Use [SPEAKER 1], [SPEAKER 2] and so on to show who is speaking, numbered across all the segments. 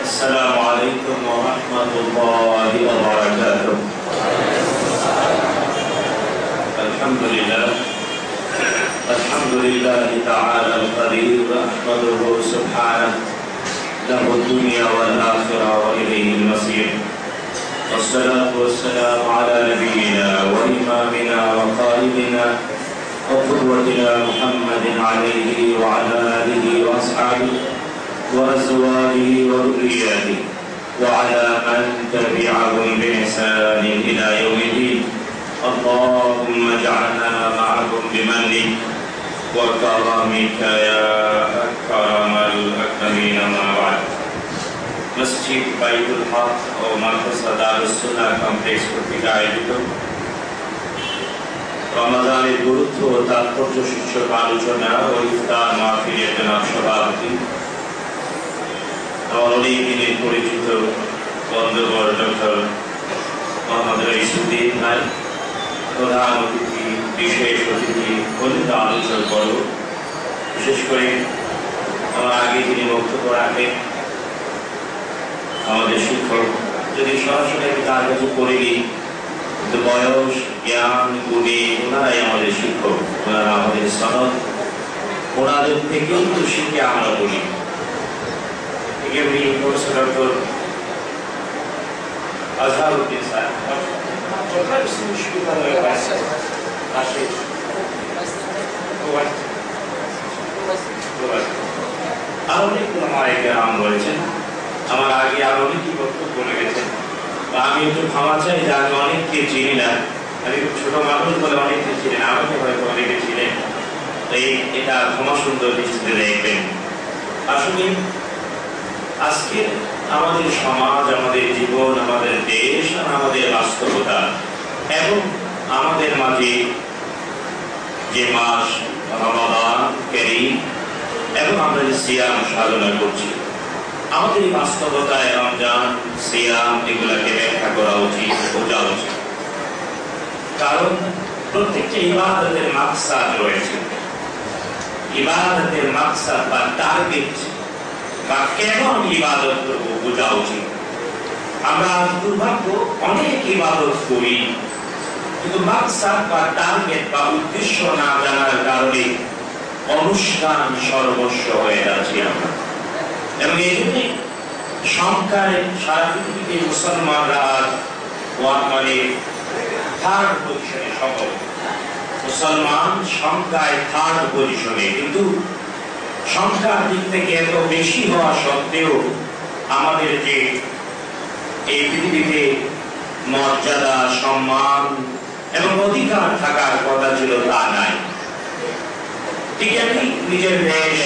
[SPEAKER 1] السلام عليكم ورحمة الله وبركاته. الحمد لله تعالى القدير، أحمده سبحانه له الدنيا والآخرة وإليه المصير. والصلاة والسلام على نبينا وإمامنا وقائدنا وقدوتنا محمد عليه وعلى آله وأصحابه وأزواجه وذرياته وعلى من تبعهم بإحسان إلى يوم الدين. اللهم اجعلنا معهم بمنك وكرمك يا أكرم الأكرمين. أما بعد، মসজিদ বাইতুল হক ও মাদ্রাসা দারুস সুন্নাহ কমপ্লেক্স কর্তৃক আয়োজিত রমাদানের গুরুত্ব ও তাৎপর্য শীর্ষক আলোচনা ও ইফতার মাহফিলের জনাব সভাপতি আমার অনেক দিনের পরিচিত বন্ধুবর ডক্টর মোহাম্মদ রইসুদ্দিন ভাই, প্রধান অতিথি, বিশেষ অতিথি, অতিথি আলোচনা করব। বিশেষ করে আমার আগে যিনি বক্তব্য রাখেন আমাদের শিক্ষক, যদি সরাসরি আমি তার কাছে পড়ে নিই, কিন্তু বয়স, জ্ঞান, গুণে ওনারাই আমাদের শিক্ষক, ওনারা আমাদের সনদ, ওনাদের থেকেই তো শিখে আমরা বলি। প্রফেসর ডক্টর আজহারউদ্দিন স্যার বিশ্ববিদ্যালয়ের আরো অনেকগুলো মায়ের রয়েছেন। আমার আগে আরো অনেকই বক্তব্য বলে গেছেন। আমি একটু ক্ষমা চাই যে আমি অনেককে চিনি না, আমি ছোট মানুষ বলে অনেককে চিনি না, আমাকে হয়তো অনেকে ছিলেন, এটা ক্ষমা সুন্দর দৃষ্টিতে দেখবেন। আসলে আজকে আমাদের সমাজ, আমাদের জীবন, আমাদের দেশ, আমাদের বাস্তবতা এবং আমাদের মাঝে যে মাস রমাদান কারীম এবং আমরা যে সিয়াম সাধনা করছি, আমাদের এই বাস্তবতায় রমজান, সিয়াম এগুলাকে ব্যাখ্যা করা উচিত, বোঝা উচিত। কারণ প্রত্যেকটা ইবাদতের মাকসাদ রয়েছে। ইবাদতের মাকসাদ বা টার্গেট বা কেন আমি ইবাদত করবো বোঝা উচিত। আমরা দুর্ভাগ্য অনেক ইবাদত করি, কিন্তু মাকসাদ বা টার্গেট বা উদ্দেশ্য না জানার কারণে অনুষ্ঠান সর্বস্ব হয়ে যাচ্ছি আমরা। এবং এই জন্যে সংখ্যায় সারা পৃথিবীতে মুসলমানরা মানে থার্ড পজিশনে, সকল মুসলমান সংখ্যায় থার্ড পজিশনে, কিন্তু সংখ্যার দিক থেকে এত বেশি হওয়া সত্ত্বেও আমাদের যে এই পৃথিবীতে মর্যাদা, সম্মান এবং অধিকার থাকার কথা ছিল তা নাই। ঠিক আছে, নিজের দেশ,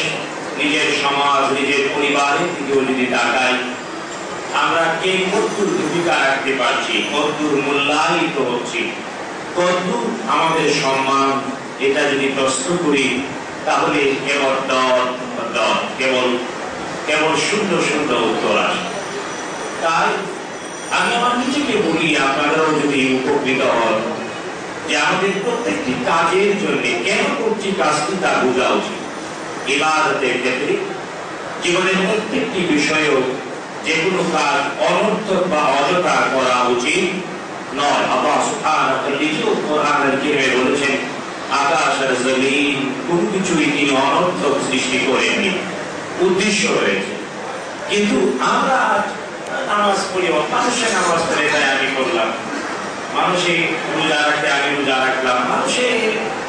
[SPEAKER 1] নিজের সমাজ, নিজের পরিবারের দিকেও যদি তাকাই, আমরা কে কতদূর ভূমিকা রাখতে পারছি, কতদূর মূল্যায়িত হচ্ছি, কতদূর আমাদের সম্মান, এটা যদি প্রশ্ন করি তাহলে কেবল সুন্দর সুন্দর উত্তর আসে। তাই আমি আমার নিজেকে বলি, আপনারাও যদি উপকৃত হন, যে আমাদের প্রত্যেকটি কাজের জন্য কেন করছি কাজটি তা বোঝা উচিত। ইবাদতের ক্ষেত্রে জীবনের প্রত্যেকটি বিষয়েও যে কোনো কাজ অনর্থক বা অযথা করা উচিত নয়। আল্লাহ সুবহানাহু ওয়া তাআলা কোরআনের কারীমে বলেছেন, আকাশ আর জমিন কোনো কিছুই তিনি অনর্থক সৃষ্টি করেননি, উদ্দেশ্য রয়েছে। কিন্তু আমরা নামাজ পড়ি, মানুষের নামাজ পড়ে তাই আমি করলাম, মানুষে রোজা রাখতে আমি রোজা রাখলাম, মানুষে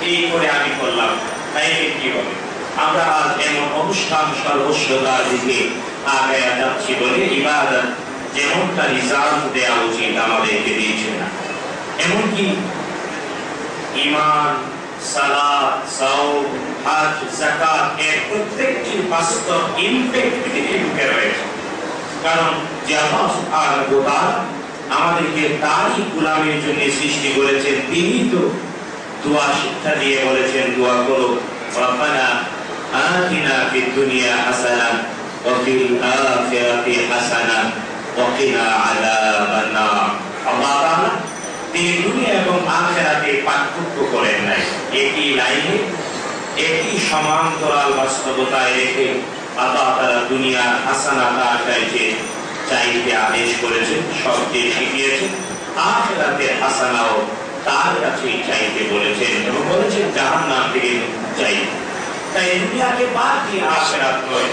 [SPEAKER 1] এই করে আমি করলাম, তাই কি হবে? আমরা এমন অনুষ্ঠান সর্বস্বতার দিকে আগায়া যাচ্ছি বলে ইবাদত যেমনটা রিজাল্ট দেওয়া উচিত আমাদেরকে দিয়েছে না। এমনকি ঈমান, সালাত, সাওম, হজ, যাকাত এর প্রত্যেকটি বাস্তব ইমপ্যাক্ট পৃথিবীতে ঢুকে রয়েছে। কারণ যে আল্লাহ সুবহানাহু ওয়া তাআলা আমাদেরকে তারই গোলামের জন্য সৃষ্টি করেছেন, তিনি তো দোয়া শিক্ষা দিয়ে বলেছেন, দোয়া করো, রব্বানা আতিনা ফিদ দুনিয়া হাসানাহ ওয়া ফিল আখিরাতি হাসানাহ ওয়া কিনা আযাবান নার। আল্লাহ তাআলা তিনি দুনিয়া এবং আখিরাতে পার্থক্য করেন নাই, একই লাইনে একই সমান্তরাল বাস্তবতায় রেখে আল্লাহ তাআলা দুনিয়ার হাসানাত চাইছে চাইতে আদেশ করেছেন, সবচেয়ে শিখিয়েছেন। আখিরাতের হাসানাও তার কাছেই চাইতে বলেছেন এবং বলেছেন জাহান্নাম থেকে চাইতে। তাই দুনিয়াকে বাদ দিয়ে আখিরাত নয়,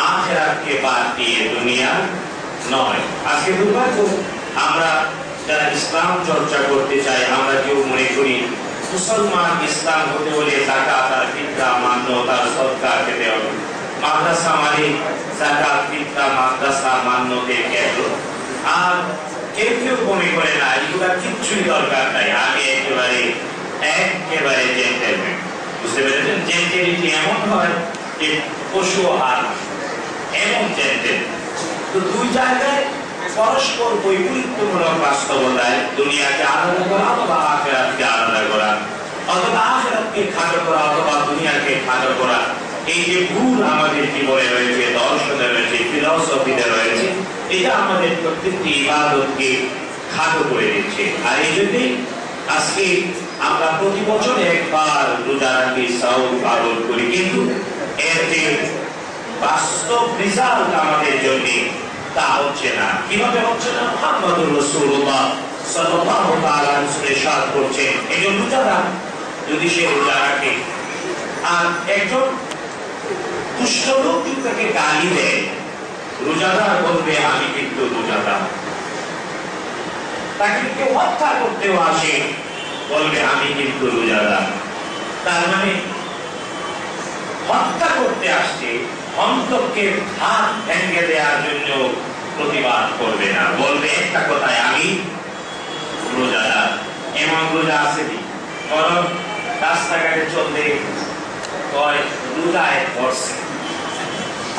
[SPEAKER 1] আখিরাতকে বাদ দিয়ে দুনিয়া নয়। আজকে দুর্ভাগ্য, আমরা যারা ইসলাম চর্চা করতে চাই, আমরা কেউ মনে করি মুসলমান ইসলাম হতে হলে যাকাত আর ফিতরা মান্য, তার সদকা খেতে হবে। মাদ্রাসা মানে যাকাত ফিতরা মাদ্রাসা মান্যতে গেল। আর কেউ কেউ মনে করে না এগুলা কিচ্ছুই দরকার নাই, আগে একেবারে জেন্টেলম্যান। বুঝতে পেরেছেন? জেন্টেলিটি এমন হয় যে পশু আর এমন জেন্টেল। তো দুই জায়গায় পরস্পর বৈপরীত্যমূলক বাস্তবতায় দুনিয়াকে আলাদা করা অথবা আখিরাতকে আলাদা করা, অথবা আখিরাতকে খাটো করা অথবা দুনিয়াকে খাটো করা, এই যে ভুল আমাদের জীবনে রয়েছে, দর্শনে রয়েছে, ফিলসফিতে রয়েছে, এটা আমাদের প্রত্যেকটি ইবাদতকে খাটো করে দিচ্ছে। আর এই জন্যই আজকে আমরা প্রতি বছর একবার রোজা রাখি, সাওম পালন করি, কিন্তু এর যে বাস্তব রেজাল্ট আমাদের জন্য তা হচ্ছে না। কিভাবে হচ্ছে না? মুহাম্মদুর রাসূলুল্লাহ সাল্লাল্লাহু তাআলা ইরশাদ করছেন, একজন রোজাদার যদি সে রোজা রাখে আর একজন দুষ্ট লোক তাকে গালি দেয়, রোজাদার বলবে আমি কিন্তু রোজাদার। তাকে কেউ হত্যা করতেও আসে, বলবে আমি কিন্তু রোজাদার। তার মানে হত্যা করতে আসছে, অন্তরকে হাত ভেঙে দেওয়ার জন্য প্রতিবাদ করবে না, বলবে একটা কথায় আমি রোজাদার। এমন রোজা আছে কি? বরং রাস্তাঘাটে চলতে কয় রোজায় পড়ছে।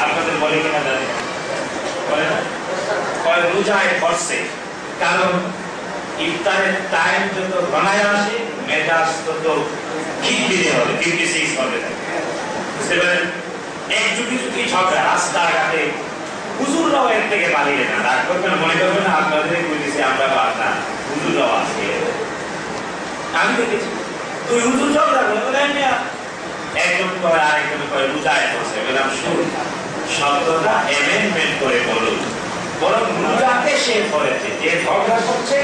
[SPEAKER 1] আপনাদের বলে কিনা জানি বলে না, কয় রোজায় পড়ছে। কারণ ইফতারের টাইম যত ঘনায় আসে মেজাজ তত খিটখিটে হবে, 56 হবে। বুঝতে পারেন? এক যুগে যুগে ঝগড়া রাস্তাঘাটে, হুজুররাও এর থেকে পালিয়ে না। রাগ করবেন, মনে করবেন না আপনাদের বলেছি আমরা পার না, হুজুররাও আছে। আমি দেখেছি তুই হুজুর ঝগড়া করে একজন কয় আরেকজন কয় রোজায় পড়ছে। বললাম শুন, শব্দটা অ্যামেন্ডমেন্ট করে বলুন, বরং রোজাকে সে ধরেছে, যে ঝগড়া করছে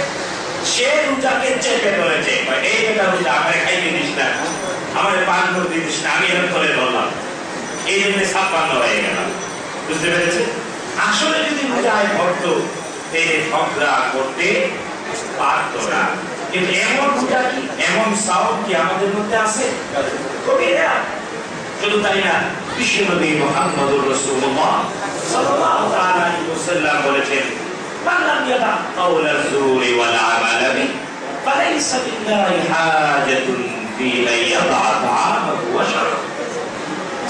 [SPEAKER 1] সে রোজাকে চেপে ধরেছে। এই বেটা রোজা আমার খাইতে দিস না, আমার পান করতে দিস না, আমি এরকম করে ধরলাম, এই জন্য 56 হয়ে গেলাম। বুঝতে পেরেছে? আসলে যদি রোজায় ধরতো তাহলে ঝগড়া করতে পারতো না। কিন্তু এমন রোজা কি, এমন সাওম কি আমাদের মধ্যে আছে? শুধু তাই না, বিশ্বনবী মুহাম্মদুর রাসূলুল্লাহ সাল্লাল্লাহু আলাইহি ওয়াসাল্লাম বলেছেন, মান লাম ইয়াদা কাওলা যুরি ওয়াল আমালা বি ফালাইসা বিল্লাহি হাজাতুন ফি মান ইয়াদা তাআমাহু ওয়া শারাবাহু।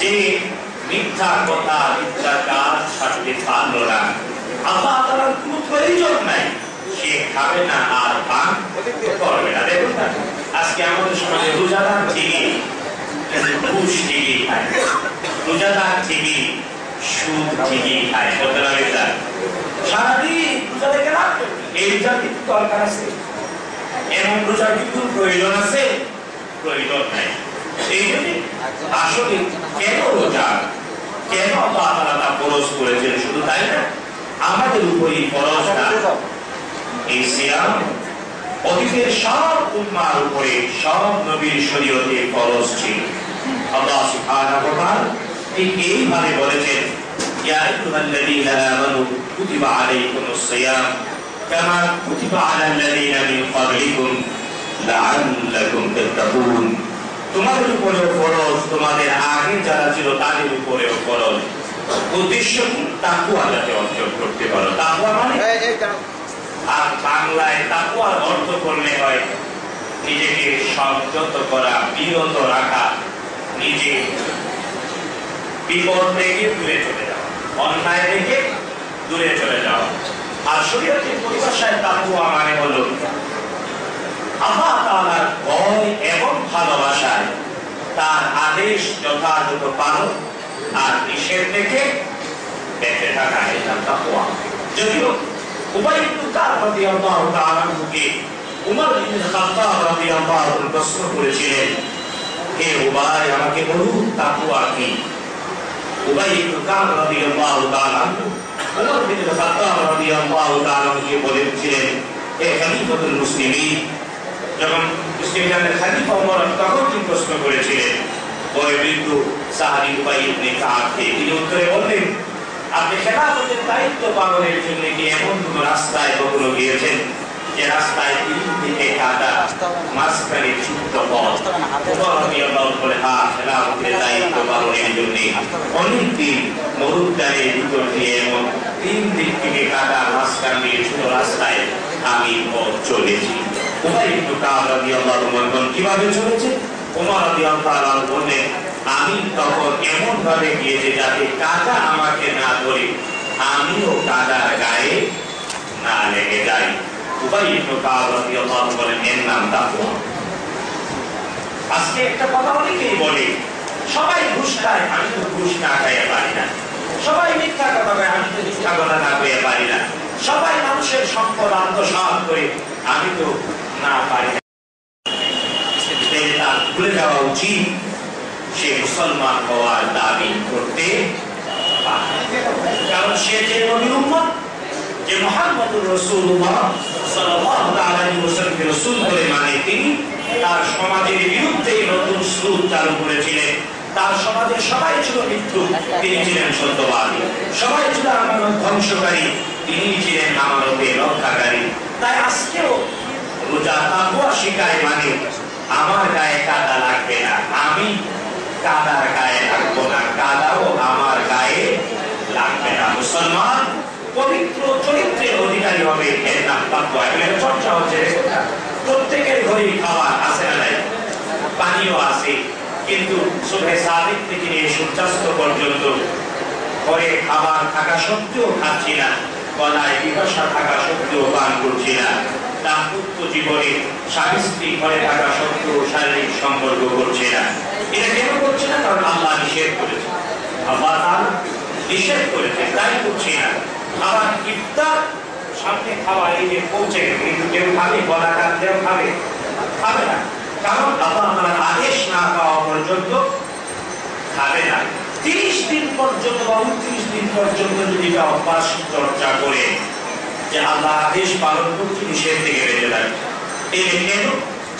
[SPEAKER 1] যে মিথ্যা কথা, মিথ্যা কাজ ছাড়তে পারলো না, আল্লাহ তাআলার কোনো প্রয়োজন নাই, সে খাবে না আর পান করবে না। দেখুন না, আজকে আমাদের সমাজে রোজাদার ঠিকই ঘুষ ঠিকই খায়, রোজাদার ঠিকই সুদ ঠিকই খায়, সারাদিন রোজা রেখে রাখবে। এই রোজার কিন্তু দরকার আছে, এমন রোজার কিন্তু প্রয়োজন আছে? প্রয়োজন নাই। এই জন্য আসলে কেন রোজা, কেন আল্লাহ তাআলা তা ফরজ করেছেন? শুধু তাই না, আমাদের উপরই ফরজ না, এই সিয়াম অতীতের সব উম্মার উপরে, সব নবীর শরীয়তে ফরজ ছিল। আল্লাহ সুবহানাহু ওয়া তাআলা ঠিক এইভাবে বলেছেন, ইয়া আইয়ুহাল্লাযীনা আমানু কুতিবা আলাইকুমুস সিয়াম কামা কুতিবা আলাল্লাযীনা মিন ক্বাবলিকুম লাআল্লাকুম তাত্তাকুন। তোমাদের উপরেও ফরজ, তোমাদের আগে যারা ছিল তাদের উপরেও ফরজ। উদ্দেশ্য তাকওয়া যাতে অর্জন করতে পারো। তাকওয়া মানে, আর বাংলায় তাকওয়ার অর্থ করলে হয় নিজেকে সংযত করা, বিরত রাখা, নিজে বিপদ থেকে দূরে চলে যাওয়া, অন্যায় থেকে দূরে চলে যাওয়া। আর শরীয়তের পরিভাষায় তাকওয়া মানে হলো আল্লাহ তাআলার ভয় এবং ভালোবাসায় তার আদেশ যথাযথ পালন আর নিষেধ থেকে বেঁচে থাকা, এটা তাকওয়া। যদিও উবাই ইবনে কাব রাদিয়াল্লাহু তাআলা কে উমর ইবনে খাত্তাব রাদিয়াল্লাহু আনহু প্রশ্ন করেছিলেন, হে উবাই, আমাকে বলুন তাকওয়া কি? উবাই ইবনে কাব রাদিয়াল্লাহু তাআলা ওমর বিন খাত্তাব রাদিয়াল্লাহু তাআলা কে বলেছিলেন, হে খলিফাতুল মুসলিমিন, যখন মুসলিমদের খলিফা ওমর তখন তিনি প্রশ্ন করেছিলেন বয়োবৃদ্ধ সাহাবী উবাই ইবনে কাবকে, তিনি উত্তরে বললেন, আপনি খেলাফতের দায়িত্ব পালনের জন্য কি এমন কোন রাস্তায় কখনো গিয়েছেন যে রাস্তায় 3 থেকে কাটা মাঝখানে ছোট্ট পথ? ওমর রাদিয়াল্লাহু বলে, হ্যাঁ, খেলাফতের দায়িত্ব পালনের জন্য অনেকদিন মরুদ্যানের ভিতর দিয়ে এমন 3 দিক থেকে কাটা মাঝখান দিয়ে ছোট রাস্তায় আমি পথ চলেছি। উবাই ইবনে কাব রাদিয়াল্লাহু আনহু কিভাবে চলেছে? ওমর রাদিয়াল্লাহু বললেন, আমি তখন এমন ভাবে গিয়েছি যাতে কাদা আমাকে না ধরে, আমিও কাদার গায়ে না লেগে যাই। উবাই ইবনে কাব রাদিয়াল্লাহু বলেন, এর নাম তাকওয়া। আজকে একটা কথা অনেকেই বলে, সবাই ঘুষ খায়, আমি তো ঘুষ না খাইয়ে পারি না। সবাই মিথ্যা কথা কয়, আমি তো মিথ্যা কথা না কইতে পারি না। সবাই মানুষের সম্পদ আত্মসাৎ করে, আমি তো না পারি না। তার ভুলে যাওয়া উচিত সে মুসলমান হওয়ার দাবি করতে পারে, কারণ সে যে নবীর উম্মত, যে মুহাম্মদুর রাসূলুল্লাহ সাল্লাল্লাহু আলাইহি ওয়াসাল্লামকে রাসূল বলে মানে, তিনি তার সমাজের বিরুদ্ধে নতুন স্রোত চালু করেছিলেন। তার সমাজের সবাই ছিল মিথ্যু, তিনি ছিলেন সত্যবাদী। সবাই ছিল আমানত ধ্বংসকারী, তিনি ছিলেন আমানতের রক্ষাকারী। তাই আজকেও রোজা তাকওয়া শিখায় মানে, আমার গায়ে কাদা লাগবে না, আমি কাদার গায়ে লাগবো না, কাদাও আমার গায়ে লাগবে না। মুসলমান পবিত্র চরিত্রের অধিকারী হবে, এর নাম তাকওয়া। এখানে চর্চা হচ্ছে, প্রত্যেকের ঘরেই খাবার আছে না নাই? পানিও আছে, কিন্তু সুবহে সাদিক থেকে নিয়ে সূর্যাস্ত পর্যন্ত ঘরে খাবার থাকা সত্ত্বেও খাচ্ছি না, গলায় পিপাসা থাকা সত্ত্বেও পান করছি না। দাম্পত্য জীবনে স্বামী স্ত্রী ঘরে থাকা সত্ত্বেও শারীরিক সম্পর্ক করছে না। এটা কেন করছে না? কারণ আল্লাহ নিষেধ করেছে, আল্লাহ তাআলা নিষেধ করেছে, তাই করছি না। আবার ইফতার সামনে খাওয়া, এই যে পৌঁছে গেছে, কিন্তু কেউ খাবে, গলা কাটলেও খাবে না, কারণ আল্লাহ তাআলার আদেশ না পাওয়া পর্যন্ত খাবে না। 30 দিন পর্যন্ত বা 29 দিন পর্যন্ত যদি অভ্যাস চর্চা করে যে আল্লাহ আদেশ পালন করতে, নিষেধ থেকে বেঁচে থাকবে, এতে কেন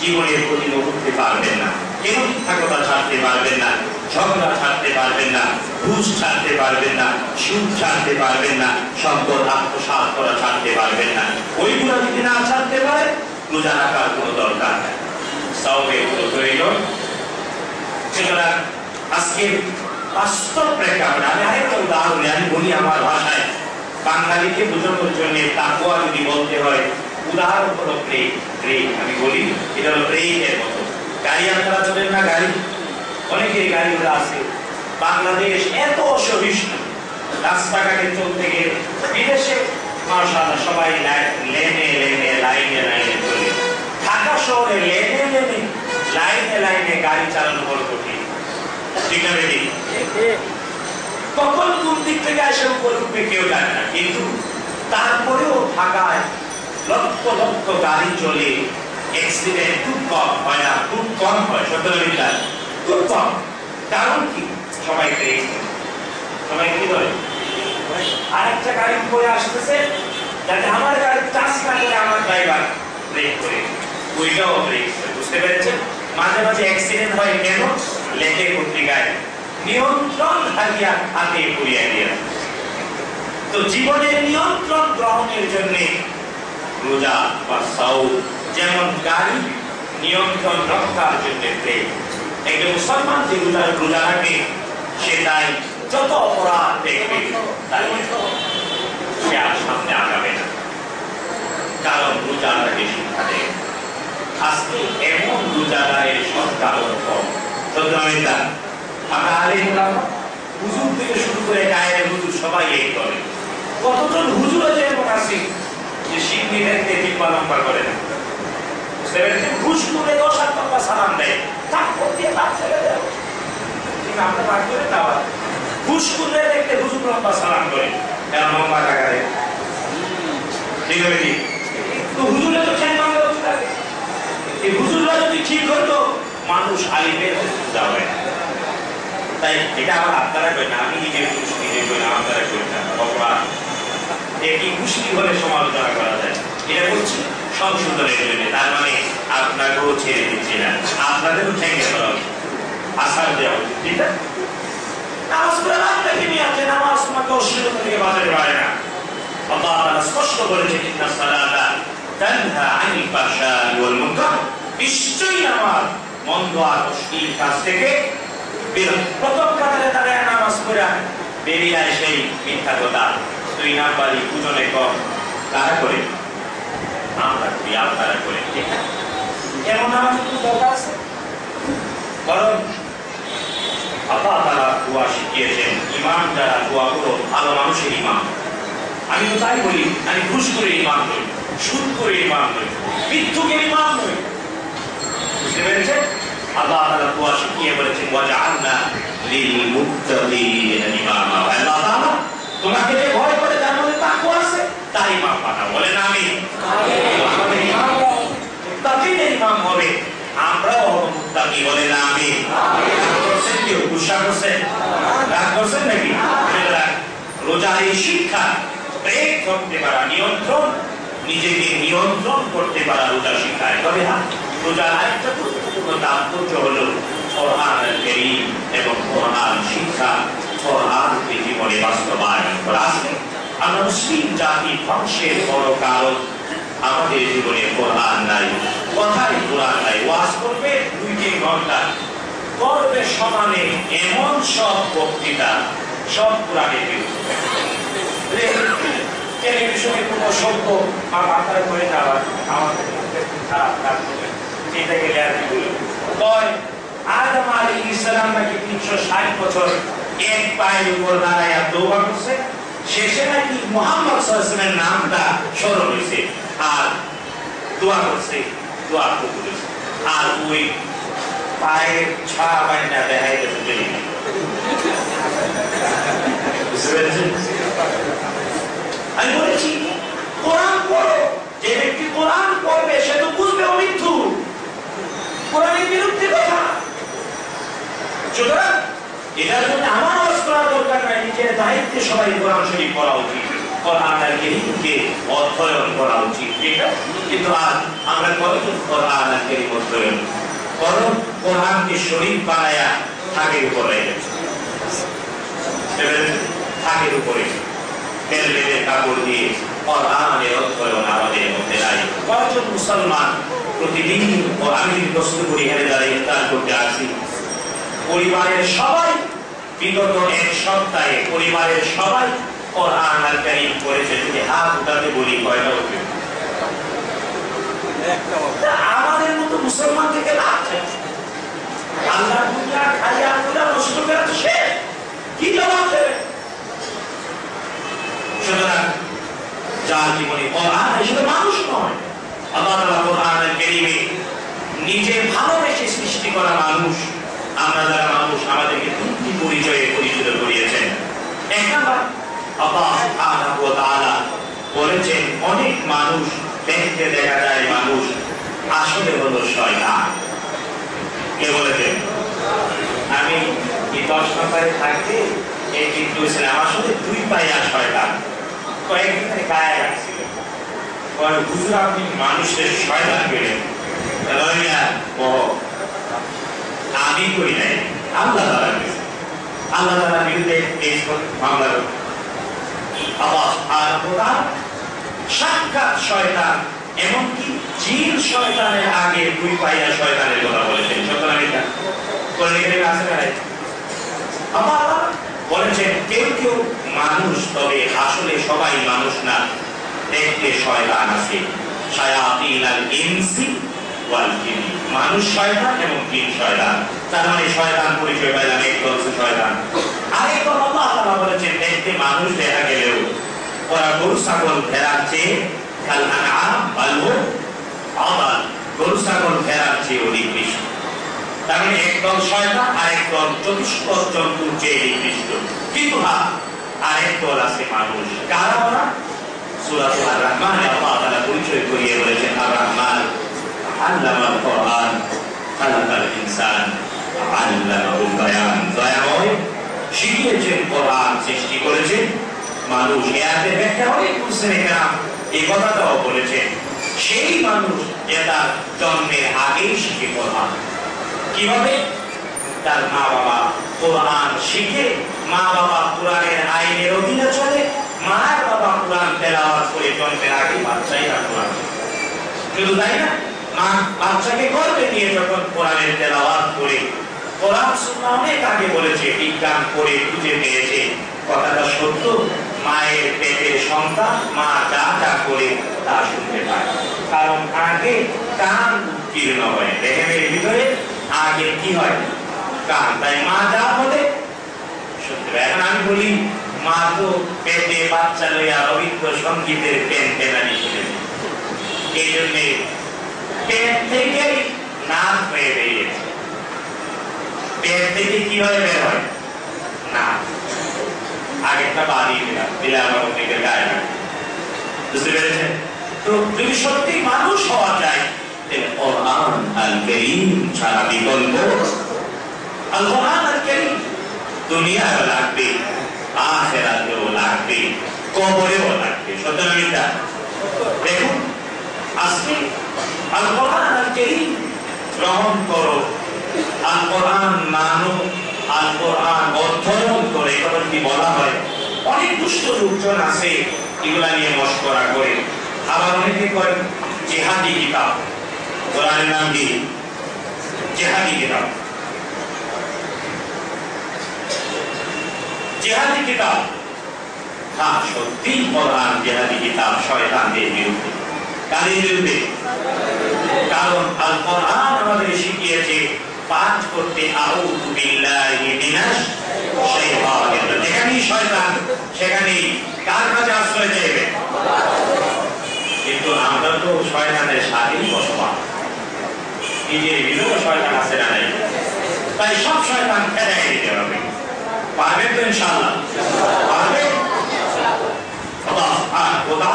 [SPEAKER 1] জীবনের প্রতি উঠতে পারবেন না, কেন মিথ্যা কথা ছাড়তে পারবেন না, ঝগড়া ছাড়তে পারবেন না, ঘুষ ছাড়তে পারবেন না, সুদ ছাড়তে পারবেন না, সম্পদ আত্মসাৎ করা ছাড়তে পারবেন না। ওইগুলো যদি না ছাড়তে পারে, রোজা রাখার কোনো দরকার নেই, সাওমের কোনো প্রয়োজন। সুতরাং আজকে বাস্তব প্রেক্ষাপটে আমি আরেকটা উদাহরণ আমি বলি আমার ভাষায়, বাঙালিকে বোঝানোর জন্য তাকওয়া যদি বলতে হয়, উদাহরণ হলো ব্রেক। আমি বলি এটা হলো ব্রেকের মতো। গাড়ি আপনারা চলেন না, গাড়ি অনেকের গাড়িগুলো আছে। বাংলাদেশ এত অসহিষ্ণু, রাস্তাঘাটে চলতে গেলে, বিদেশে মাশাআল্লাহ সবাই লেনে লেনে লাইনে লাইনে চলে। ঢাকা শহরে লেনে লেনে লাইনে লাইনে গাড়ি চালানো বড় কঠিন, ঠিক না বেটি? কখন কোন দিক থেকে এসে উপরে উঠবে কেউ জানে না, কিন্তু তারপরেও ঢাকায় লক্ষ লক্ষ গাড়ি চলে, অ্যাক্সিডেন্ট খুব কম হয় না, খুব কম হয়, খুব কম। কারণ কি? সবাই ব্রেক, সবাই কি করে, আরেকটা গাড়ি উপরে আসতেছে যাতে আমার গাড়ি টাচ না করে আমার ড্রাইভার ব্রেক করে, ওইটাও ব্রেক। বুঝতে পেরেছেন? মাঝে মাঝে অ্যাক্সিডেন্ট হয় কেন? লেখে পত্রিকায় নিয়ন্ত্রণ হারিয়ে হাতে পুড়িয়ে দিয়ে। তো জীবনের নিয়ন্ত্রণ গ্রহণের জন্য রোজা বা সাওম, যেমন গাড়ি নিয়ন্ত্রণ রক্ষার জন্য ব্রেক। একজন মুসলমান যে রোজা রাখে, সে তাই যত অপরাধ দেখবে তাই সে আর সামনে আগাবে না, কারণ রোজাটাকে শিক্ষা দেয়। আজকে এমন রোজাদারের সংখ্যা কম। সুতরাং আমরা আলেম ওলামা, হুজুর থেকে শুরু করে গায়ের হুজুর সবাই এই করে। কতজন হুজুরও যেমন আছে যে সিন্নি দেখতে 3 লম্বা করে না, বুঝতে পেরেছেন? ঘুষ করে 10 লম্বা সালাম দেয়, তারপর দিয়ে তার ছেড়ে দেয়, ঠিক আমরা ভাগ করে দেওয়া। ঘুষ করে দেখতে হুজুর লম্বা সালাম করে, এরা লম্বা টাকা দেয়, ঠিক হবে কি? তো হুজুরে তো ঠ্যাং ভাঙা উচিত থাকে। এই হুজুররা যদি ঠিক হতো, মানুষ আলিমের যাবে না। তাই এটা আমার আপনারা কই না, আমি নিজে কই না, আপনারা কই না, অপরাধ একই মুশকিল হলে সমালোচনা করা যায়। এটা বলছি সংশোধনের জন্য, তার মানে আপনাকেও ছেড়ে দিচ্ছি না, আপনাদেরও ঠেঙ্গে করা উচিত, আসার দেওয়া উচিত, ঠিক আছে? নামাজ পড়ে আপনাকে নিয়ে আছে, নামাজ তোমাকে অশ্লীলতা থেকে বাঁচাতে পারে না। আল্লাহ তাআলা স্পষ্ট বলেছেন, ইন্নাস সালাতা তানহা আনিল ফাহশাই ওয়াল মুনকার, নিশ্চয়ই নামাজ মন্দ আর অশ্লীল কাজ থেকে বিরত। প্রথম কাতারে দাঁড়ায় নামাজ পড়ে বেরিয়ে আসে সেই মিথ্যা কথা, দুই নাম্বারই পূজনে কম, তারা করে আমরা করি, আপনারা করে, ঠিক আছে? এমন আমাদের কোনো দরকার আছে? বরং আল্লাহ তাআলা দোয়া শিখিয়েছেন, ইমাম যারা দোয়া করো, ভালো মানুষের ইমাম। আমি তো তাই বলি, আমি ঘুষ করে ইমাম নই, সুদ করে ইমাম নই, মৃত্যুকের ইমাম নই, বুঝতে পেরেছেন? আল্লাহ তাআলা দোয়া শিখিয়ে বলেছেন, ওয়াজআলনা লিল মুত্তাকিনা ইমামা। আল্লাহ তাআলা তোমাকে যে ভয় করে, যার মধ্যে তাকওয়া আছে, তার ইমাম বানাও। বলেন আমিন। আমাদের ইমাম মুত্তাকিনের ইমাম হবে, আমরাও হব মুত্তাকি। বলেন আমিন। করছেন কেউ গুসা করছেন, রাগ করছেন নাকি? রোজার এই শিক্ষা, ব্রেক করতে পারা, নিয়ন্ত্রণ, নিজেকে নিয়ন্ত্রণ করতে পারা রোজা শিক্ষায়। তবে রোজার আরেকটা গুরুত্বপূর্ণ তাৎপর্য হলো কোরআন কারীম এবং কোরআন শিক্ষা, কোরআনকে জীবনে বাস্তবায়ন করা। আমরা মুসলিম জাতি ধ্বংসের বড় কারণ আমাদের জীবনে কোরআন নাই, কথায় কোরআন নাই। ওয়াজ করবে 2-3 ঘন্টা, করবে সমানে এমন সব বক্তৃতা, সব কোরআনের বিরুদ্ধে। টেলিভিশনে কোনো শব্দ আপনারা করে না, আমাদের খারাপ কাজ করবে, চিন্তা গেলে আর কি বলবে। আদম আলাইহিস সালাম নাকি 360 বছর এক পায়ের উপর দাঁড়ায় দোয়া করছে, শেষে নাকি মুহাম্মদ সাল্লাল্লাহু আলাইহি ওয়াসাল্লামের নামটা স্মরণ হয়েছে আর দোয়া করছে, দোয়া কবুল হয়েছে। আর ওই পায়ের ছা বাইনা দেখাই গেছে টেলিভিশন। আমি বলেছি কোরআন পড়ো, যে ব্যক্তি কোরআন পড়বে সে তো বুঝবে অমিথ্যু, কোরআনের বিরুদ্ধে কথা। সুতরাং এটার জন্য আমার ওয়াজ করার দরকার নাই, নিজের দায়িত্বে সবাই কোরআন শরীফ পড়া উচিত, কোরআন কারীমকে অধ্যয়ন করা উচিত, ঠিক আছে? কিন্তু আজ আমরা কতজন কোরআন কারীম অধ্যয়ন, বরং কোরআনকে শরীফ বানায়া থাকের উপর রেখেছে, থাকের উপরে বেলের কাপড় দিয়ে কোরআনের অধ্যয়ন আমাদের মধ্যে নাই। কয়েকজন মুসলমান প্রতিদিন, আমি যদি প্রশ্ন করি এখানে যারা ইফতার করতে আসি, পরিবারের সবাই বিগত এক সপ্তাহে পরিবারের সবাই কোরআন কারীম পড়েছে, যদি হাত উঠাতে বলি কয়টা উঠবে? আমাদের মতো মুসলমান থেকে লাভ আল্লাহ দুনিয়া খাইয়া পুরা নষ্ট করে শেষ, কি জবাব দেবে? সুতরাং যার জীবনে কোরআন আসলে মানুষ নয়, আল্লাহ তাআলা কোরআন কারীমে নিজে ভালোবেসে সৃষ্টি করা মানুষ। আমরা যারা মানুষ, আমাদেরকে 3টি পরিচয়ে পরিচিত করিয়েছেন। এক নাম্বার, আল্লাহ সুবহানাহু ওয়া তাআলা বলেছেন অনেক মানুষ দেখতে দেখা যায় মানুষ, আসলে হলো শয়তান। কে বলেছেন? আমি এই 10 নম্বরে থাকতে এই কিন্তু ছিলাম, আসলে 2 পায়া শয়তান। কয়েকদিন ধরে গায়ে রাখছিল, হুজুর আপনি মানুষের শয়তান পেলেন, আমি করি নাই, আল্লাহ তাআলা করেছে। আল্লাহ তাআলার বিরুদ্ধে কেস মামলা আল্লাহ সুবহানাহু ওয়া তাআলা সাক্ষাৎ শয়তান, এমনকি জিন শয়তানের আগে 2 পায়া শয়তানের কথা বলেছেন। সুতরাং এটা কোরআনে আছে না? আল্লাহ তাআলা বলেছেন কেউ কেউ মানুষ, তবে আসলে সবাই মানুষ না, দেখতে শয়তান আছে। শায়াতিনাল ইনসি ওয়াল জিন, মানুষ শয়তান এবং জিন শয়তান। তার মানে শয়তান পরিচয় পাইলাম, এক হচ্ছে শয়তান। আরেকবার আল্লাহ তাআলা বলেছেন দেখতে মানুষ দেখা গেলেও ওরা গরু ছাগল ভেড়ার চেয়ে কাল আনআম বাল হুম আদাল, গরু ছাগল ভেড়ার চেয়ে নিকৃষ্ট। তার মানে একদল শয়তান আর একদল চতুষ্পদ জন্তুর চেয়ে নিকৃষ্ট। কিন্তু আরেক দল আছে মানুষ, কারা ওরা? সূরা আর-রাহমানে আল্লাহ তাআলা পরিচয় করিয়ে বলেছেন আর-রাহমান আল্লামাল কোরআন খালাকাল ইনসান আল্লামাহুল বায়ান, দয়াময় শিখিয়েছেন কোরআন, সৃষ্টি করেছেন মানুষ এতে ব্যাখ্যা অনেক মুসলিম কেরাম এই কথাটাও বলেছেন সেই মানুষ যে তার জন্মের আগেই শিখে কোরআন কিভাবে তার মা বাবা কোরআন শিখে মা বাবা কোরআনের আইনের অধীনে চলে মা বাবা কোরআন তেলাওয়াত করে জন্মের আগে বাচ্চাইরা কোরআন শুধু তাই না মা বাচ্চাকে গর্ভে নিয়ে যখন কোরআনের তেলাওয়াত করে কোরআন সুন্নাহ অনেক আগে বলেছে বিজ্ঞান করে খুঁজে পেয়েছে কথাটা সত্য মায়ের পেটের সন্তান মা যা যা করে তা শুনতে পায় কারণ আগে কান উৎকীর্ণ হয় রেহেমের ভিতরে আগে কি হয় কান তাই মা যা বলে শুনতে পায় এখন আমি বলি মা তো পেটে বাচ্চা লইয়া রবীন্দ্রসঙ্গীতের পেন পেনানি শুনেছে এই জন্যে পেট থেকেই নাচ হয়ে বেরিয়েছে পেট থেকে কি হয়ে বের হয় না আগেরটা বাড়িয়ে দিলাম দিলে আমার অনেকের গায়ে লাগে বুঝতে পেরেছেন তো যদি সত্যি মানুষ হওয়া যায় তাহলে কোরআন আল কারীম ছাড়া বিকল্প আল কোরআন আল কারীম দুনিয়ায় লাগবে আখিরাতেও লাগবে কবরেও লাগবে সত্য না মিথ্যা দেখুন আজকে আল কোরআন আল কারীম গ্রহণ করো আল কোরআন মানো আল কোরআন অধ্যয়ন করে এখন কি বলা হয় অনেক দুষ্ট লোকজন আছে এগুলা নিয়ে মশকরা করে আবার অনেকে করেন জিহাদি কিতাব কোরআনের নাম কি জিহাদি কিতাব জিহাদি কিতাব হ্যাঁ সত্যি কোরআন জিহাদি কিতাব শয়তানদের বিরুদ্ধে কাদের বিরুদ্ধে কারণ আল কোরআন আমাদের শিখিয়েছে পাঠ করতে আউযু বিল্লাহি মিনাশ শাইতানির রাজিম যেখানেই শয়তান সেখানেই কার কাছে আশ্রয় চাইবে কিন্তু আমরা তো শয়তানের সাথেই বসবাস নিজের ভিতরে শয়তান আছে না নাই তাই সব শয়তান ফেলে দিতে হবে পারবে তো ইনশাআল্লাহ পারবে আল্লাহ খোদা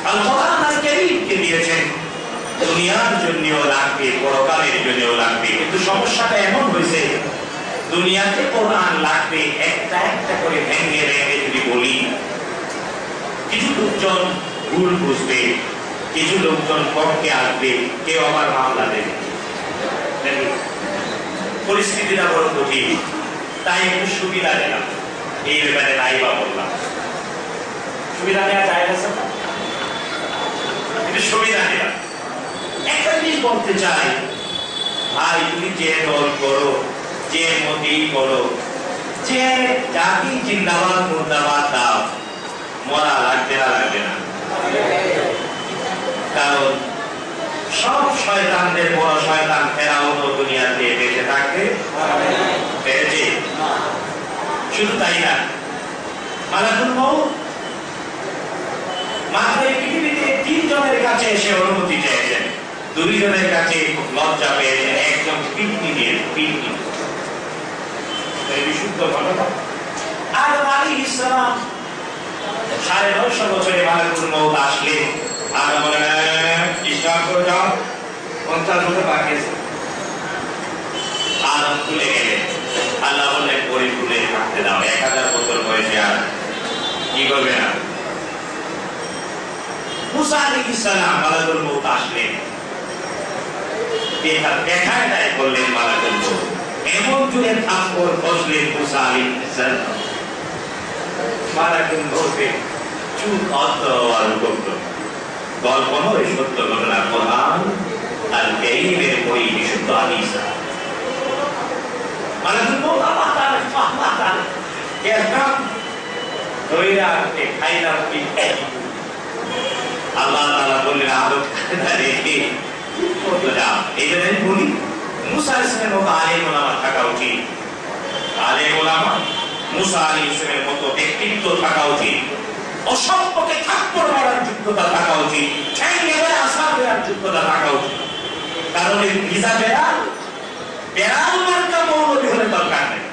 [SPEAKER 1] আল কোরআন আল কারীম কে দিয়েছেন দুনিয়ার জন্যও লাগবে পরকালের জন্যও লাগবে কিন্তু সমস্যাটা এমন হয়েছে দুনিয়াতে কোরআন লাগবে একটা একটা করে ভেঙে ভেঙে যদি বলি কিছু লোকজন ভুল বুঝবে কিছু লোকজন পক্ষে আসবে কেউ আবার মামলা দেবে পরিস্থিতিটা বড় কঠিন তাই একটু সুবিধা দিলাম এই ব্যাপারে নাই বা বললাম সুবিধা নেওয়া যায় না একটু সুবিধা দিলাম একটা জিনিস বলতে চাই ভাই তুমি যে দল করো যে মতেই করো যে জাতি জিন্দাবাদ মুর্দাবাদ দাও মরা লাগবে না লাগবে না কারণ সব শয়তানদের বড় শয়তান ফেরাউন দুনিয়াতে বেঁচে থাকবে পেয়েছে শুধু তাই না মালাকুল মউত মাত্র এই পৃথিবীতে 3 জনের কাছে এসে অনুমতি চেয়েছেন 2 জনের কাছে লজ্জা পেয়েছেন একদম পিটনি দিয়ে পিটনি বিশুদ্ধ ঘটনা আদম আলাইহিস সালাম 950 বছরে মালাকুল মউত আসলে আদম বলেন ইসলাম করে যাও 50 বছর বাকি আছে আদম তুলে গেলেন আল্লাহ বললেন পরে তুলে থাকতে দাও 1000 বছর বয়সে আর কি করবে না মুসা আলাইহিস সালাম মালাকুল মউত আসলেন দেখায় দেয় বললেন মালাকুল মউত এমন জুড়ে থাপ্পড় বসলেন মুসা আলাইহিস সালাম মালাকুল মউতের চুপ অন্তর করত গল্প নয় সত্য ঘটনা কোরআন আল কারীমের বই বিশুদ্ধ হাদিস মালাকুল মউত আল্লাহ তাআলা ফাহমাতা কেরকাম দইরা কে খাইলা কি আল্লাহ তাআলা বললেন আদম রে কত যা এই যে বলি মুসা আলাইহিস সালামের মতো আলেম ওলামা থাকা উচিত আলেম ওলামা মুসা আলাইহিস সালামের মতো ব্যক্তিত্ব থাকা উচিত অসম্পকে থাপ্পড় মারার যোগ্যতা থাকা উচিত ঠ্যাঙ্গে ধরে আসার দেওয়ার যোগ্যতা থাকা উচিত কারণ এই ভিসা বেড়াল মার্কা মৌলবী হলে দরকার নেই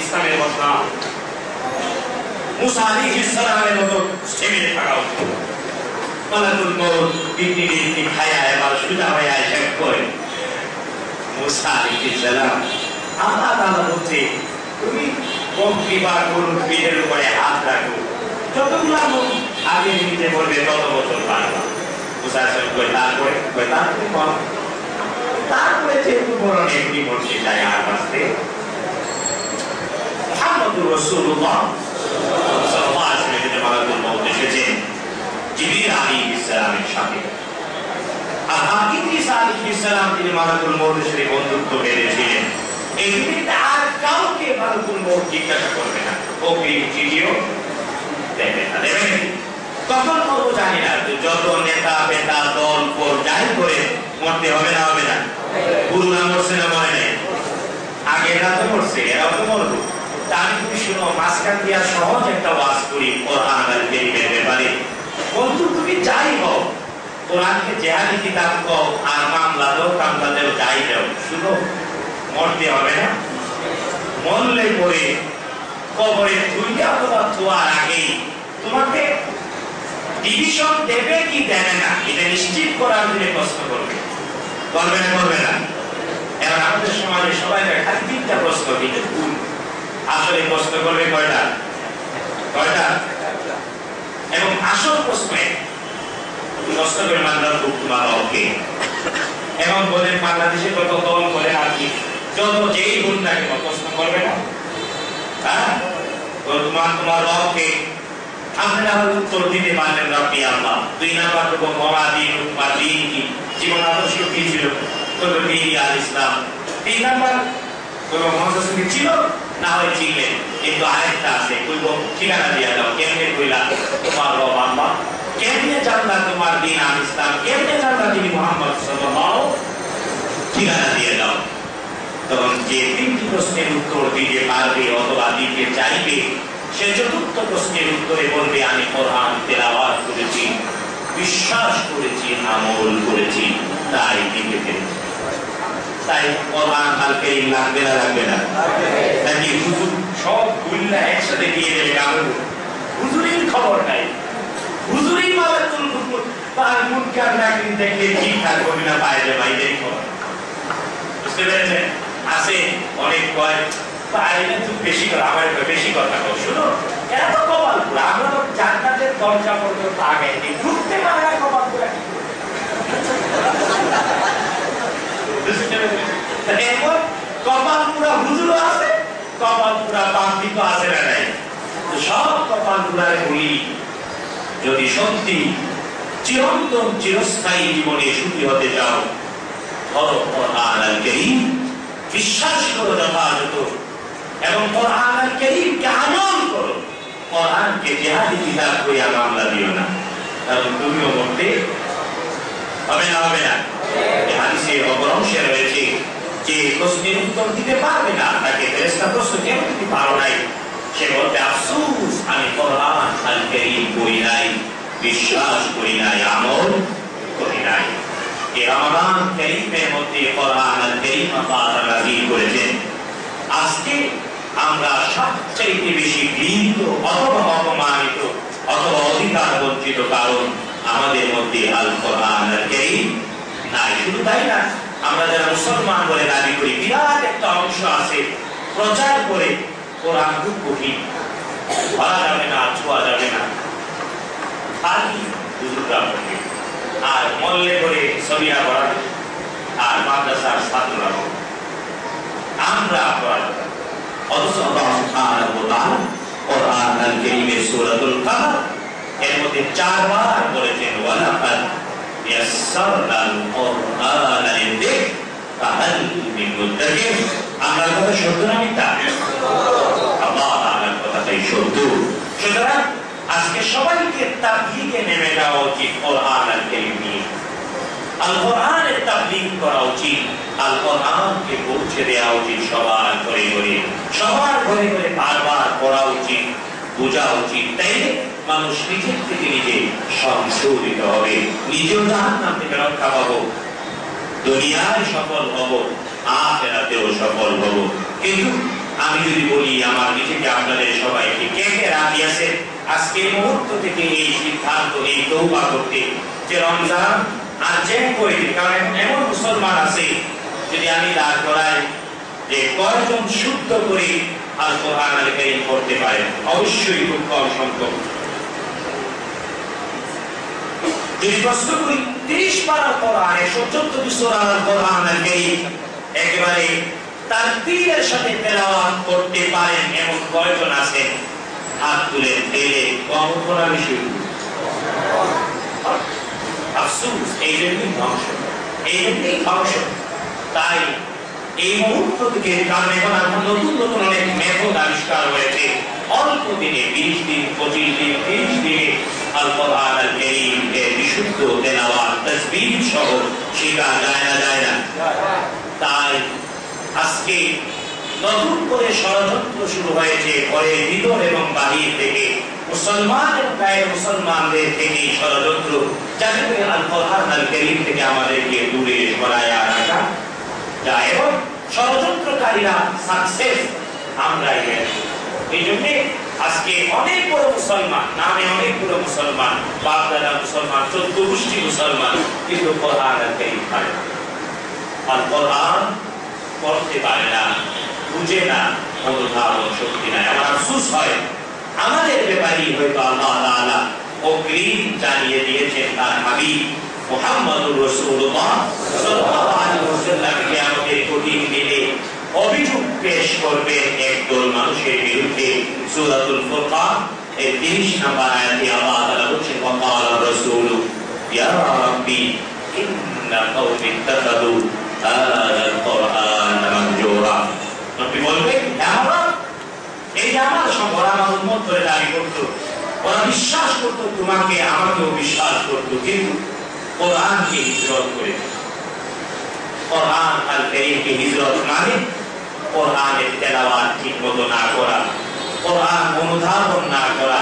[SPEAKER 1] ইসলামের ঘটনা মুসা আলাইহিস সালামের মতো সেমিনে থাকা উচিত মালাকুল মউত বিপি খায়া এবার সুজা হয়ে আসে কই মুসা আলাইহিস সালাম আল্লাহ তাআলা বলছে তুমি বকরি বা গরুর পিঠের উপরে হাত রাখো, যতগুলো আগে নিতে বলবে তত বছর পারবা। তারপরে যেহেতু বড় নেগরি মসজিদ যায় আর বাঁচতে মুহাম্মদুর রাসূলুল্লাহ সাল্লাল্লাহু আলাইহি ওয়াসাল্লাম মালাকুল মউত এসেছেন জিবরিল আলাইহিস সালামের সাথে। আর ইদ্রিস আলাইহিস সালাম তিনি মালাকুল মউতের সাথে বন্ধুত্ব বেঁধেছিলেন। এই পৃথিবীতে আর কাউকে মালাকুল মউত জিজ্ঞাসা করবে না, ওকে চিঠিও দেবে না, দেবে না। তখন বলবো জানি না, যত নেতা পেতা দল পর যাই করে মরতে হবে না, হবে না? গুরুরা মরছে না, মরে নাই? আগে এরা তো মরছে, এরাও তো মরবো। আমি তুমি শুনো, মাঝখান দিয়া সহজ একটা ওয়াজ করি কোরআন আর কারীমের ব্যাপারে। বন্ধু তুমি যাই হও, কোরআনকে জেহাদি কিতাব কও আর মামলা দাও, কামলা দাও, যাই দাও, শুনো মরতে হবে না। মরলে পরে কবরে ধুইয়া অথবা ধোয়ার আগেই তোমাকে ডিভিশন দেবে কি দেবে না, এটা নিশ্চিত করার জন্য প্রশ্ন করবে, করবে না, করবে না? এখন আমাদের সমাজে সবাই খালি তিনটা প্রশ্ন, কিন্তু ভুল। আসলে প্রশ্ন করবে কয়টা? কয়টা? এবং আসল প্রশ্নে প্রশ্ন করে মানলাম তোমার রবকে। এবং বলেন বাংলাদেশে কত দল করে আর কি, যত যেই ভুল না কেন প্রশ্ন করবে না, হ্যাঁ? তোমার রবকে আপনারা উত্তর দিতে পারলেন রব্বি আল্লাহ। 2 নাম্বার হলো মরা দিন, তোমার দিন কি, জীবন আদর্শ কি ছিল, হলো দিন আল ইসলাম। 3 নাম্বার হলো মহাদেশ ছিল না হয় চিনলেন, কিন্তু আরেকটা আছে, কইব ঠিকানা দিয়ে দাও, কেমনে কইলা তোমার রব আল্লাহ, কেমনে জানলা তোমার দিন আল ইসলাম, কেমনে জানলা তিনি মুহাম্মদ সাল্লাল্লাহু, ঠিকানা দিয়ে দাও। তখন যে 3টি প্রশ্নের উত্তর দিতে পারবে অথবা দিতে চাইবে, সে চতুর্থ প্রশ্নের উত্তরে বলবে আমি কোরআন তেলাওয়াত করেছি, বিশ্বাস করেছি, আমল করেছি, তাই দিতে পেরেছি। তাই কোরআন আল কারীম লাগবে না, লাগবে না? নাকি হুজুর সব গুল্লা একসাথে দিয়ে দেবে? কারণ হুজুরের খবর নাই, হুজুরই মালাকুল মুনকার নাকির দেখলে ঠিক থাকবে না, পাইলে বাইরে খবর। বুঝতে পেরেছেন? আছে অনেক কয় পাইলে তুই বেশি কথা, আমার বেশি কথা কও। শুনো, এরা তো কপাল পুরা, আমরা তো জান্নাতের দরজা পর্যন্ত আগাইনি, ঢুকতে পারে কপাল পুরা। এরপর কপাল পুরা হুজুরও আছে, কপাল পুরা বান্দিত আছে না নাই? সব কপাল পুরারে বলি, যদি সত্যি চিরন্তন চিরস্থায়ী জীবনে সুখী হতে চাও, ধরো কোরআন আল কারীম, বিশ্বাস করো যথাযথ, এবং কোরআন আল কারীমকে আমল করো। কোরআনকে জিহাদি কিতাব কইয়া মামলা দিও না, কারণ তুমিও মরতে হবে না, হবে না? এই হাদিসে অপরাংশে রয়েছে যে প্রশ্নের উত্তর দিতে পারবে না, তাকে ফেরেশতা প্রশ্ন কেন দিতে পারো নাই, সে বলবে আফসোস, আমি কোরআন আল কারীম পড়ি নাই, বিশ্বাস করি নাই, আমল করি নাই। এই রমাদান কারীমের মধ্যে কোরআন আল কারীম আল্লাহ নাযিল করেছেন। আজকে আমরা সবচেয়ে বেশি ঘৃণিত অথবা অপমানিত অথবা অধিকার বঞ্চিত, কারণ আমাদের মধ্যে আল কোরআন আল কারীম নাই। শুধু তাই না, আমরা যারা মুসলমান বলে দাবি করি, বিরাট একটা অংশ আছে প্রচার করে কোরআন খুব কঠিন, ধরা যাবে না, ছোঁয়া যাবে না, খালি হুজুররা পড়বে, আর মল্লে করে সবিরা পড়া, আর মাদ্রাসার ছাত্ররা আমরা পড়াবো। অথচ আল্লাহ সুবহানাহু ওয়া তাআলা কোরআন আল কারীমের সূরাতুল কাহফ এর মধ্যে 4 বার বলেছেন, ওয়ালাকাদ ইয়াসসারনাল কুরআনা লিযিকর ফাহাল মিন মুদ্দাকির। আল্লাহর কথা সত্য না মিথ্যা? আল্লাহ তাআলার কথাটাই সত্য। সুতরাং আজকে সবাইকে তাবলীগে নেমে যাওয়া উচিত, কোরআন আল কারীম নিয়ে আল কোরআনের তাবলীগ করা উচিত, আল কোরআনকে পৌঁছে দেওয়া উচিত সবার ঘরে ঘরে, সবার ঘরে ঘরে বারবার পড়া উচিত, বোঝা উচিত। তাই মানুষ নিজের থেকে নিজে সংশোধিত হবে, নিজেও জাহান্নাম থেকে রক্ষা পাবো, দুনিয়ায় সফল হব, আখিরাতেও সফল হব। কিন্তু আমি যদি বলি আমার নিজেকে আপনাদের সবাইকে, কে কে রাজি আছে আজকে এই মুহূর্ত থেকে এই সিদ্ধান্ত, এই তওবা করতে যে রমজান আর যে কয়দিন, কারণ এমন মুসলমান আছে যদি আমি দাঁড় করাই যে কয়জন শুদ্ধ করে আল কোরআন আল কারীম পড়তে পারেন? অবশ্যই খুব কম সংখ্যক। যদি প্রশ্ন করি 30 পারা কোরআন 114 সূরা আল কোরআন আল কারীম একেবারে তারতিলের সাথে তেলাওয়াত করতে পারেন এমন কয়জন আছেন? হাত তুলে দিলে কম করা বেশি। আফসোস, এই জন্যই ধ্বংস। তাই এই মুহূর্ত থেকে, কারণ এখন নতুন নতুন অনেক মেথড আবিষ্কার হয়েছে, অল্প দিনে 20 দিন 25 দিন 30 দিনে আল কোরআন আল কারীম এর বিশুদ্ধ তেলাওয়াত তাসবিহ সহ শেখা যায় না। তাই আজকে নতুন করে ষড়যন্ত্র শুরু হয়েছে, ঘরের ভিতর এবং বাহির থেকে, মুসলমান এবং গায়ের মুসলমানদের থেকে ষড়যন্ত্র, যাতে করে আল কোরআন আল কারীম থেকে আমাদেরকে দূরে সরায় রাখা যায় এবং ষড়যন্ত্রকারীরা সাকসেস আমরাই হয়েছি। এই জন্য আজকে অনেক বড় মুসলমান, নামে অনেক বড় মুসলমান, বাপ দাদা মুসলমান, 14 গোষ্ঠী মুসলমান, কিন্তু কোরআন আল কারীম পারে না, আল কোরআন পড়তে পারে না, বুঝে না, অনুধাবন শক্তি নাই। আমার আফসোস হয় আমাদের ব্যাপারেই হয়তো আল্লাহ তাআলা অগ্রিম জানিয়ে দিয়েছেন তার হাবিব মুহাম্মদুর রাসূলুল্লাহ সাল্লাল্লাহু আলাইহি ওয়াসাল্লাম কিয়ামতের কঠিন দিনে অভিযোগ পেশ করবেন একদল মানুষের বিরুদ্ধে। সূরাতুল ফুরকান এর 30 নম্বর আয়াতে আল্লাহ তাআলা বলেছেন, ওয়াকাল রাসূলু ইয়া রাব্বি ইন্না কওমি ইত্তাখাযু হাযাল কুরআন মাহজুরা। নবী বলবেন, এই যে আমার সম্পদ আমার উম্মত ধরে দাবি করত, ওরা বিশ্বাস করত তোমাকে, আমাকেও বিশ্বাস করত, কিন্তু কোরআনকে হিজরত করেছে। কোরআন আল কারীমকে হিজরত মানে কোরআনের তেলাওয়াত ঠিকমতো না করা, কোরআন অনুধাবন না করা,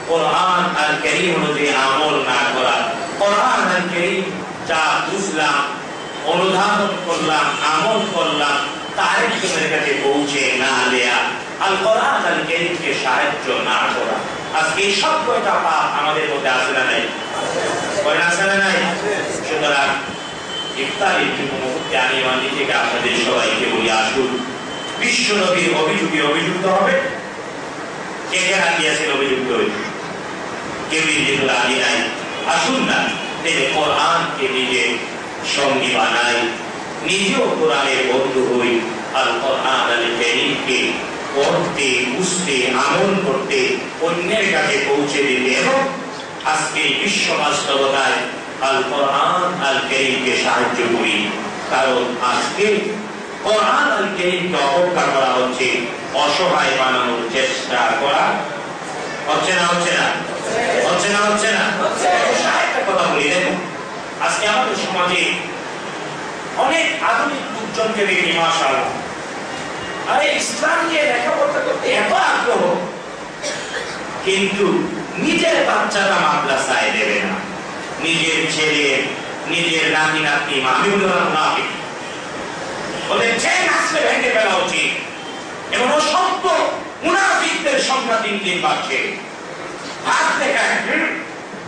[SPEAKER 1] কোরআন আল কারীম অনুযায়ী আমল না করা, কোরআন আল কারীম যা বুঝলাম, অনুধাবন করলাম, আমল করলাম, তার একজনের কাছে পৌঁছে না দেয়া, আল কোরআন আল কারীমকে সাহায্য না করা। আজকে এই সব কয়টা পাপ আমাদের মধ্যে আছে না নাই? আছে না নাই? সুতরাং ইফতারের মুহূর্তে আমি আমার নিজেকে আপনাদের সবাইকে বলি, আসুন বিশ্ব নবীর অভিযোগে অভিযুক্ত হবে। কে কে রাজি আছেন অভিযুক্ত হয়েছে? কেউই যেহেতু রাজি নাই, আসুন না তিনি কোরআনকে নিজের সঙ্গী বানাই, নিজেও কোরআনের বন্ধু হই, আল কোরআন আল কারীমকে পড়তে, বুঝতে, আমল করতে, অন্যের কাছে পৌঁছে দিতে এবং আজকে বিশ্ব বাস্তবতায় আল কোরআন আল কারীমকে সাহায্য করি। কারণ আজকে কোরআন আল কারীমকে অবজ্ঞা করা হচ্ছে, অসহায় বানানোর চেষ্টা করা হচ্ছে না। একটা কথা বলি, দেখুন আজকে আমাদের সমাজে অনেক আধুনিক লোকজনকে দেখি, মাশাআল্লাহ, আরে ইসলাম নিয়ে লেখাপড়া করতে এত আগ্রহ, কিন্তু নিজের বাচ্চাটা মাদ্রাসায় দেবে না, নিজের ছেলে, নিজের নাতি নাতনি, আমি বললাম না, ওদের চেন আসলে ভেঙে ফেলা উচিত। এবং অসংখ্য মুনাফিকদের সংখ্যা দিন দিন বাড়ছে। হাত দেখায়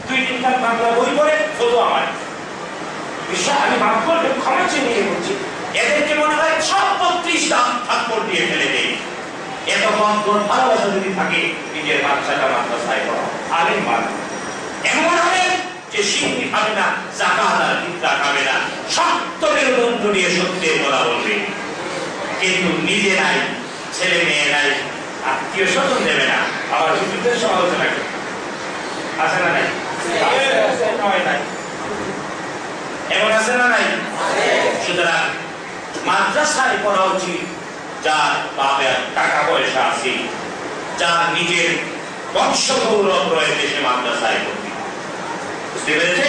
[SPEAKER 1] 2-3 খান বাংলা বই পড়ে শুধু আমার বিষয়, আমি মাফ করলে ক্ষমা চেয়ে নিয়ে বলছি, এদেরকে মনে হয় সব 32টা থাপ্পড় দিয়ে ফেলে দেয়। এত কম ভালোবাসা যদি থাকে, নিজের বাচ্চাটা মাদ্রাসায় পড়া, আলেম মানে এমন হবে যে সিন্নি খাবে না, যাকাত আর ফিতরা খাবে না, সত্য মেরুদণ্ড নিয়ে সত্যের কথা বলবে, কিন্তু নিজে নাই, ছেলে মেয়ে নাই, আত্মীয় স্বজন দেবে না, আবার হুজুরদের সমালোচনা করবে। আছে না নাই? এমন আছে না নাই? সুতরাং মাদ্রাসায় পড়া উচিত যার বাপের টাকা পয়সা আছে, যার নিজের বংশ গৌরব রয়েছে, সে মাদ্রাসায় পড়বে। বুঝতে পেরেছে?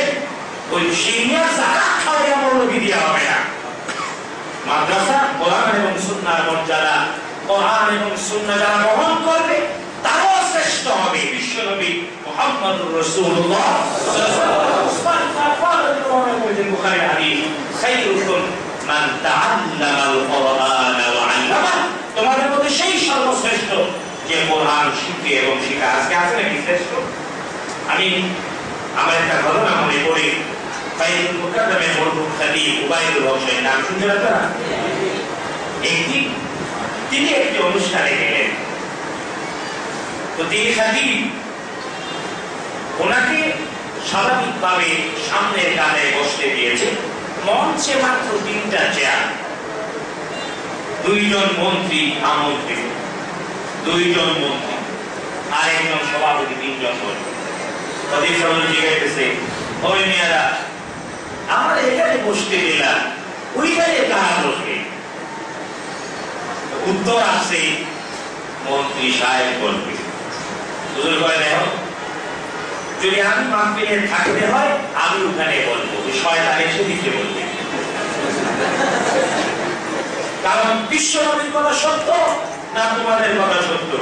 [SPEAKER 1] ওই সিনিয়র যাকাত খাওয়া মৌলবি দেওয়া হবে না। মাদ্রাসা কোরআন এবং সুন্নাহর মর্যাদা, কোরআন এবং সুন্নাহ যারা গ্রহণ করবে তারাও শ্রেষ্ঠ হবে। বিশ্বনবী মুহাম্মদুর রাসূলুল্লাহ সাল্লাল্লাহু আলাইহি ওয়াসাল্লাম বুখারী হাদিস, খায়রুকুম মান তাআল্লামাল কোরআন ওয়া আল্লামা, তোমাদের মধ্যে সেই সর্বশ্রেষ্ঠ যে কোরআন শিখে এবং শেখায়। আজকে আছে নাকি শ্রেষ্ঠ? আমি আমার একটা ঘটনা মনে পড়ে, বাইতুল মুকাদ্দামের মরহুম খাদিম উবাইদুল হক নাম শুনছেন আপনারা? তিনি একটি অনুষ্ঠানে গেলেন, তো তিনি খাতিব, ওনাকে স্বাভাবিকভাবে সামনের কাতারে বসতে দিয়েছে। মঞ্চে মাত্র 3টা চেয়ার, 2জন মন্ত্রী আমন্ত্রিত, 2জন মন্ত্রী আর একজন সভাপতি, 3জন মন্ত্রী। খতিব সাহেব জিজ্ঞাসা, ওই মেয়েরা আমরা এখানে বসতে দিলাম, ওইখানে কারা বসবে? উত্তর আসছে মন্ত্রী সাহেব বলবে। হুজুর কয়, দেখো যদি আমি মাহফিলে থাকতে হয় আমি ওখানে বলবো, শয়তান এসে দিতে বলবে। কারণ বিশ্বনবীর কথা সত্য না তোমাদের কথা সত্য?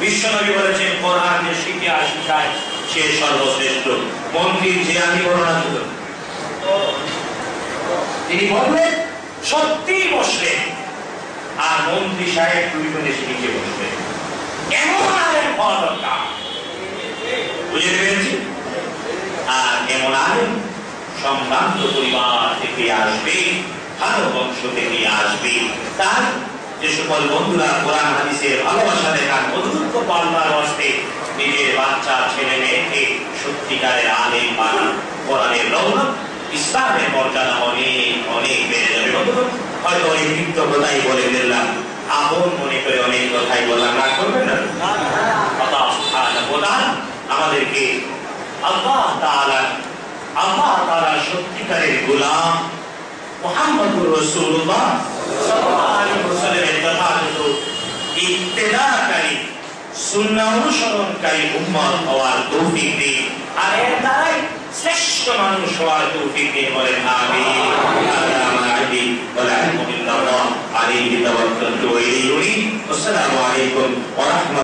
[SPEAKER 1] বিশ্বনবী বলেছেন কোরআন যে শিখে শিখায় সে সর্বশ্রেষ্ঠ। মন্ত্রীর যে আমি বর্ণনা ছিল, তিনি বললেন সত্যি বসলেন, আর মন্ত্রী সাহেব 2জন এসে নিচে বসলেন। এমন আলেম হওয়া দরকার, বুঝে পেরেছি? আর এমন আলেম সম্ভ্রান্ত পরিবার থেকে আসবে, ভালো বংশ থেকে আসবে। তার যে সকল বন্ধুরা কোরআন হাদিসের ভালোবাসা দেখান, বন্ধুত্ব পালবার আসতে নিজের বাচ্চা ছেলে মেয়েকে সত্যিকারের আলেম বানান, কোরআনের রওনক, ইসলামের মর্যাদা অনেক অনেক বেড়ে যাবে। হয়তো অনেক কৃতজ্ঞতাই বলে ফেললাম, আপন মনে করে অনেক কথাই বললাম, রাগ করবেন না। আল্লাহ সুবহানাহু ওয়া তাআলা আমাদেরকে আল্লাহ তাআলা সত্যিকারের গোলাম মুহাম্মদুর রাসূলুল্লাহ সাল্লাল্লাহু আলাইহি ওয়াসাল্লামের যথাযথ ইত্তেদাকারী, সুন্নাহ অনুসরণকারী উম্মত হওয়ার তৌফিক দিন, আর এর দ্বারাই শ্রেষ্ঠ মানুষ হওয়ার তৌফিক দিন। বলেন আমিন। আসসালামু আলাইকুম ওয়া রাহমাতুল্লাহ।